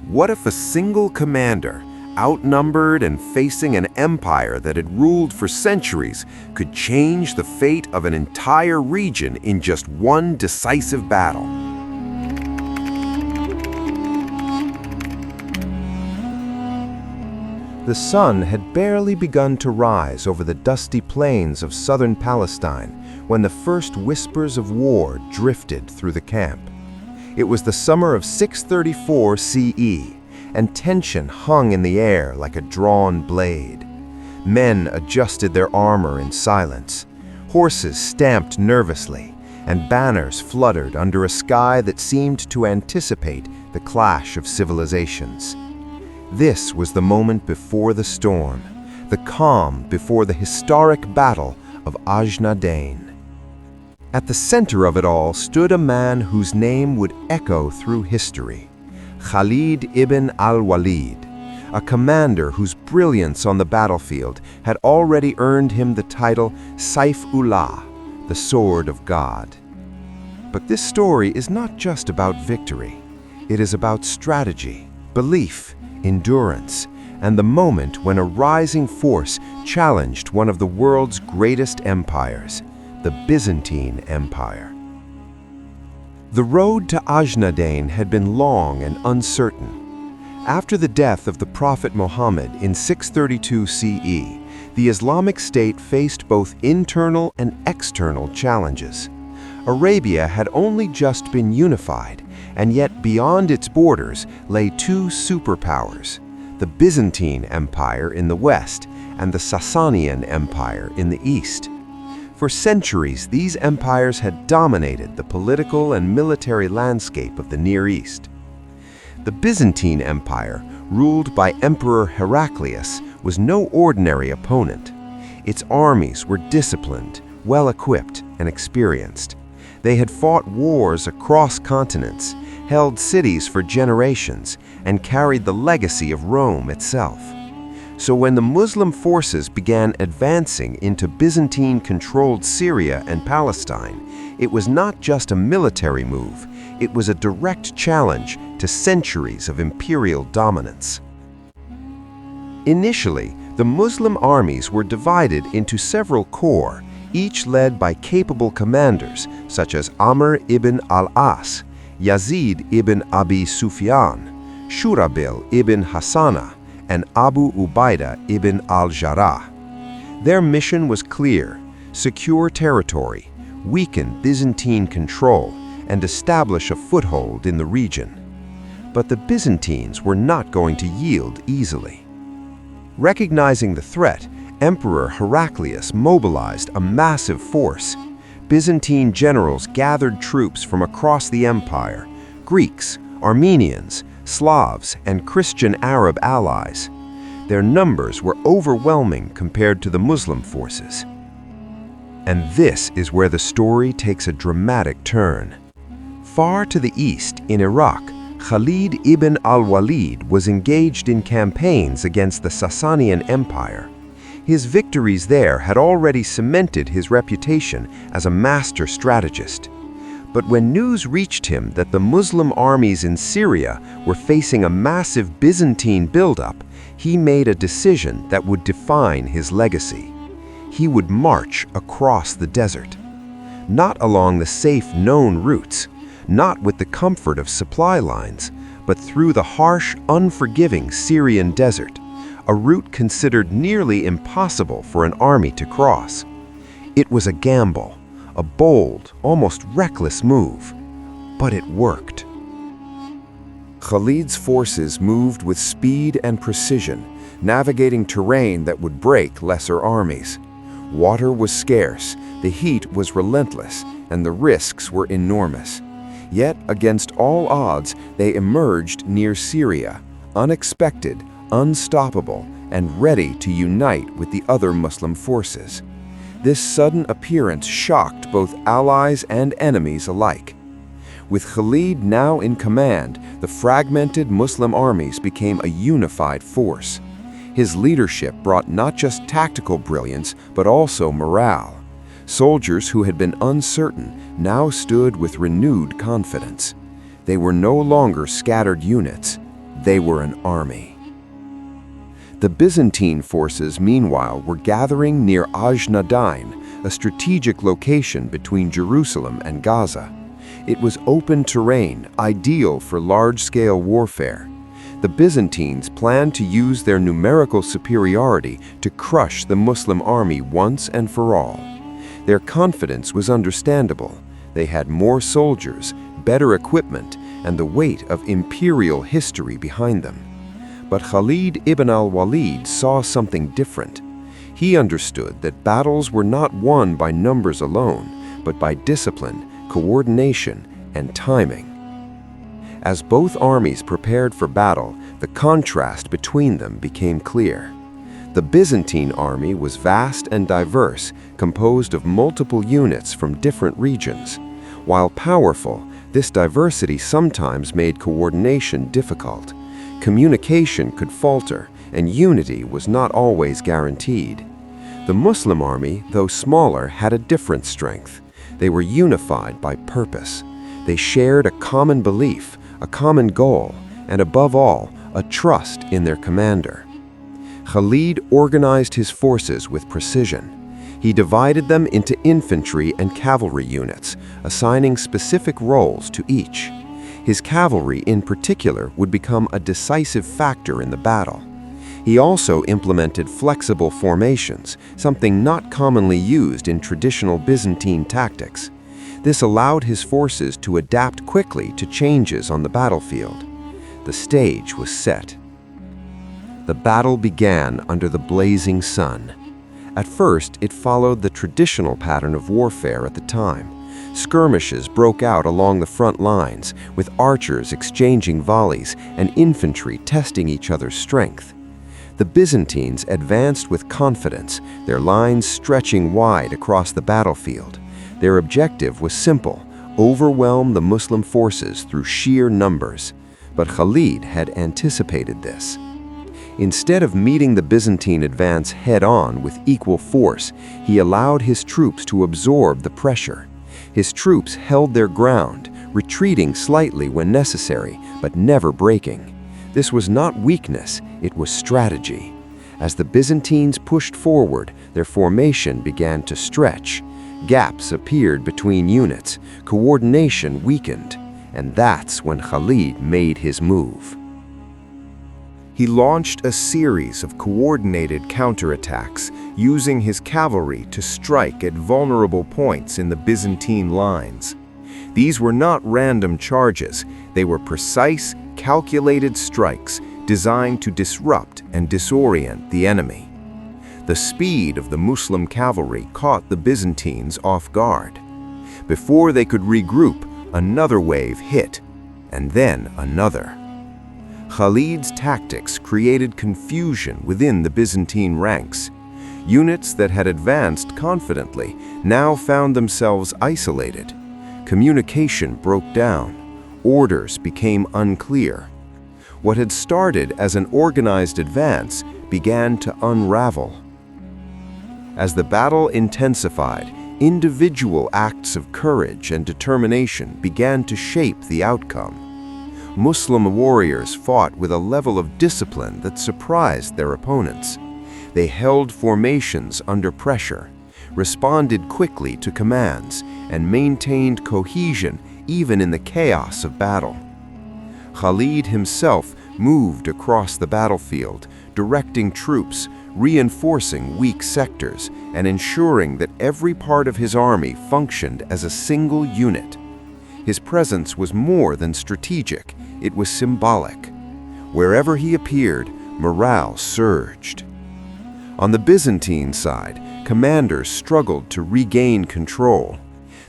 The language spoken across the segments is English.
What if a single commander, outnumbered and facing an empire that had ruled for centuries, could change the fate of an entire region in just one decisive battle? The sun had barely begun to rise over the dusty plains of southern Palestine when the first whispers of war drifted through the camp. It was the summer of 634 CE, and tension hung in the air like a drawn blade. Men adjusted their armor in silence. Horses stamped nervously, and banners fluttered under a sky that seemed to anticipate the clash of civilizations. This was the moment before the storm, the calm before the historic Battle of Ajnadayn. At the center of it all stood a man whose name would echo through history, Khalid ibn al-Walid, a commander whose brilliance on the battlefield had already earned him the title Saif-ullah, the Sword of God. But this story is not just about victory. It is about strategy, belief, endurance, and the moment when a rising force challenged one of the world's greatest empires, the Byzantine Empire. The road to Ajnadayn had been long and uncertain. After the death of the Prophet Muhammad in 632 CE, the Islamic State faced both internal and external challenges. Arabia had only just been unified, and yet beyond its borders lay two superpowers, the Byzantine Empire in the west and the Sasanian Empire in the east. For centuries, these empires had dominated the political and military landscape of the Near East. The Byzantine Empire, ruled by Emperor Heraclius, was no ordinary opponent. Its armies were disciplined, well-equipped, and experienced. They had fought wars across continents, held cities for generations, and carried the legacy of Rome itself. So when the Muslim forces began advancing into Byzantine-controlled Syria and Palestine, it was not just a military move, it was a direct challenge to centuries of imperial dominance. Initially, the Muslim armies were divided into several corps, each led by capable commanders such as Amr ibn al-As, Yazid ibn Abi Sufyan, Shurabil ibn Hassana, and Abu Ubaidah ibn al-Jarrah. Their mission was clear: secure territory, weaken Byzantine control, and establish a foothold in the region. But the Byzantines were not going to yield easily. Recognizing the threat, Emperor Heraclius mobilized a massive force. Byzantine generals gathered troops from across the empire: Greeks, Armenians, Slavs, and Christian Arab allies. Their numbers were overwhelming compared to the Muslim forces. And this is where the story takes a dramatic turn. Far to the east, in Iraq, Khalid ibn al-Walid was engaged in campaigns against the Sasanian Empire. His victories there had already cemented his reputation as a master strategist. But when news reached him that the Muslim armies in Syria were facing a massive Byzantine buildup, he made a decision that would define his legacy. He would march across the desert. Not along the safe, known routes, not with the comfort of supply lines, but through the harsh, unforgiving Syrian desert, a route considered nearly impossible for an army to cross. It was a gamble, a bold, almost reckless move, but it worked. Khalid's forces moved with speed and precision, navigating terrain that would break lesser armies. Water was scarce, the heat was relentless, and the risks were enormous. Yet, against all odds, they emerged near Syria, unexpected, unstoppable, and ready to unite with the other Muslim forces. This sudden appearance shocked both allies and enemies alike. With Khalid now in command, the fragmented Muslim armies became a unified force. His leadership brought not just tactical brilliance, but also morale. Soldiers who had been uncertain now stood with renewed confidence. They were no longer scattered units. they were an army. The Byzantine forces, meanwhile, were gathering near Ajnadayn, a strategic location between Jerusalem and Gaza. It was open terrain, ideal for large-scale warfare. The Byzantines planned to use their numerical superiority to crush the Muslim army once and for all. Their confidence was understandable. They had more soldiers, better equipment, and the weight of imperial history behind them. But Khalid ibn al-Walid saw something different. He understood that battles were not won by numbers alone, but by discipline, coordination, and timing. As both armies prepared for battle, the contrast between them became clear. The Byzantine army was vast and diverse, composed of multiple units from different regions. While powerful, this diversity sometimes made coordination difficult. Communication could falter, and unity was not always guaranteed. The Muslim army, though smaller, had a different strength. They were unified by purpose. They shared a common belief, a common goal, and above all, a trust in their commander. Khalid organized his forces with precision. He divided them into infantry and cavalry units, assigning specific roles to each. His cavalry, in particular, would become a decisive factor in the battle. He also implemented flexible formations, something not commonly used in traditional Byzantine tactics. This allowed his forces to adapt quickly to changes on the battlefield. The stage was set. The battle began under the blazing sun. At first, it followed the traditional pattern of warfare at the time. Skirmishes broke out along the front lines, with archers exchanging volleys and infantry testing each other's strength. The Byzantines advanced with confidence, their lines stretching wide across the battlefield. Their objective was simple: overwhelm the Muslim forces through sheer numbers. But Khalid had anticipated this. Instead of meeting the Byzantine advance head-on with equal force, he allowed his troops to absorb the pressure. His troops held their ground, retreating slightly when necessary, but never breaking. This was not weakness, it was strategy. As the Byzantines pushed forward, their formation began to stretch. Gaps appeared between units, coordination weakened, and that's when Khalid made his move. He launched a series of coordinated counterattacks, using his cavalry to strike at vulnerable points in the Byzantine lines. These were not random charges, they were precise, calculated strikes designed to disrupt and disorient the enemy. The speed of the Muslim cavalry caught the Byzantines off guard. Before they could regroup, another wave hit, and then another. Khalid's tactics created confusion within the Byzantine ranks. Units that had advanced confidently now found themselves isolated. Communication broke down. Orders became unclear. What had started as an organized advance began to unravel. As the battle intensified, individual acts of courage and determination began to shape the outcome. Muslim warriors fought with a level of discipline that surprised their opponents. They held formations under pressure, responded quickly to commands, and maintained cohesion even in the chaos of battle. Khalid himself moved across the battlefield, directing troops, reinforcing weak sectors, and ensuring that every part of his army functioned as a single unit. His presence was more than strategic, it was symbolic. Wherever he appeared, morale surged. On the Byzantine side, commanders struggled to regain control.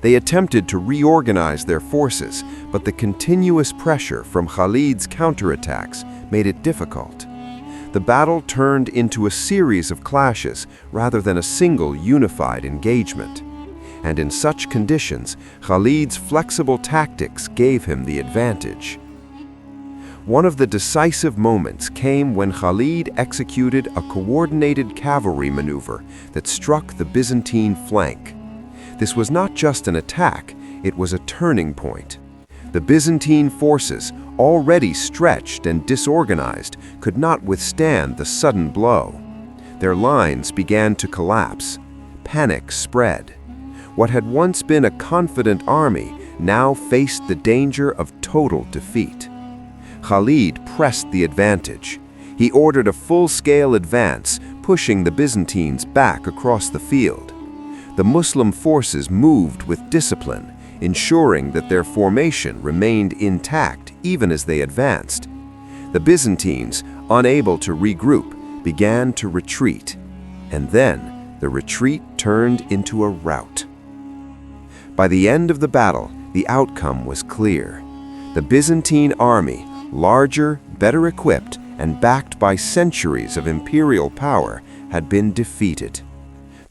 They attempted to reorganize their forces, but the continuous pressure from Khalid's counterattacks made it difficult. The battle turned into a series of clashes rather than a single unified engagement. And in such conditions, Khalid's flexible tactics gave him the advantage. One of the decisive moments came when Khalid executed a coordinated cavalry maneuver that struck the Byzantine flank. This was not just an attack, it was a turning point. The Byzantine forces, already stretched and disorganized, could not withstand the sudden blow. Their lines began to collapse. Panic spread. What had once been a confident army now faced the danger of total defeat. Khalid pressed the advantage. He ordered a full-scale advance, pushing the Byzantines back across the field. The Muslim forces moved with discipline, ensuring that their formation remained intact even as they advanced. The Byzantines, unable to regroup, began to retreat, and then the retreat turned into a rout. By the end of the battle, the outcome was clear. The Byzantine army, larger, better equipped, and backed by centuries of imperial power, had been defeated.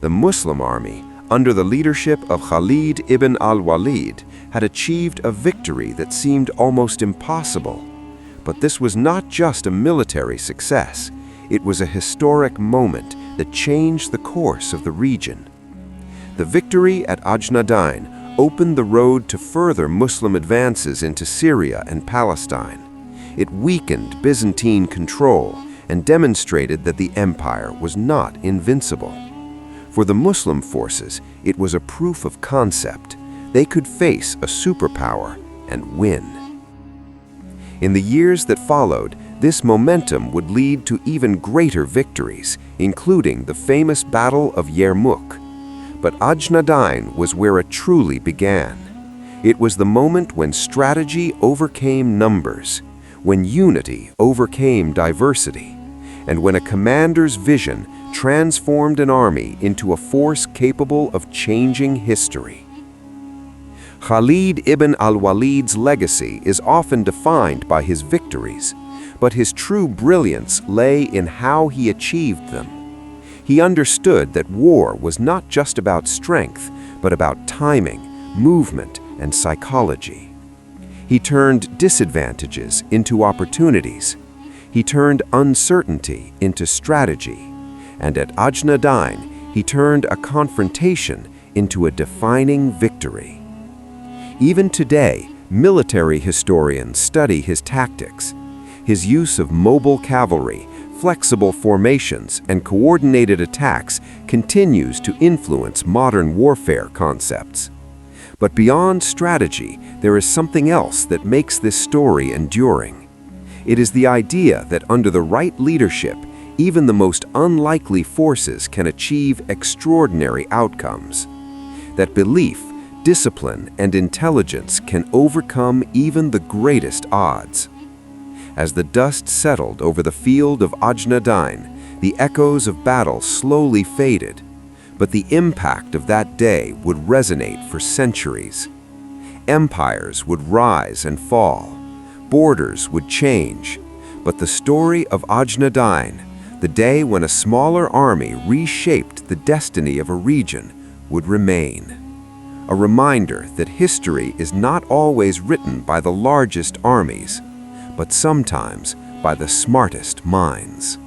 The Muslim army, under the leadership of Khalid ibn al-Walid, had achieved a victory that seemed almost impossible. But this was not just a military success. It was a historic moment that changed the course of the region. The victory at Ajnadayn opened the road to further Muslim advances into Syria and Palestine. It weakened Byzantine control and demonstrated that the empire was not invincible. For the Muslim forces, it was a proof of concept. They could face a superpower and win. In the years that followed, this momentum would lead to even greater victories, including the famous Battle of Yarmouk. But Ajnadayn was where it truly began. It was the moment when strategy overcame numbers, when unity overcame diversity, and when a commander's vision transformed an army into a force capable of changing history. Khalid ibn al-Walid's legacy is often defined by his victories, but his true brilliance lay in how he achieved them. He understood that war was not just about strength, but about timing, movement, and psychology. He turned disadvantages into opportunities. He turned uncertainty into strategy. And at Ajnadayn, he turned a confrontation into a defining victory. Even today, military historians study his tactics. His use of mobile cavalry, flexible formations, and coordinated attacks continues to influence modern warfare concepts. But beyond strategy, there is something else that makes this story enduring. It is the idea that under the right leadership, even the most unlikely forces can achieve extraordinary outcomes. That belief, discipline, and intelligence can overcome even the greatest odds. As the dust settled over the field of Ajnadayn, the echoes of battle slowly faded, but the impact of that day would resonate for centuries. Empires would rise and fall, borders would change, but the story of Ajnadayn, the day when a smaller army reshaped the destiny of a region, would remain. A reminder that history is not always written by the largest armies, but sometimes by the smartest minds.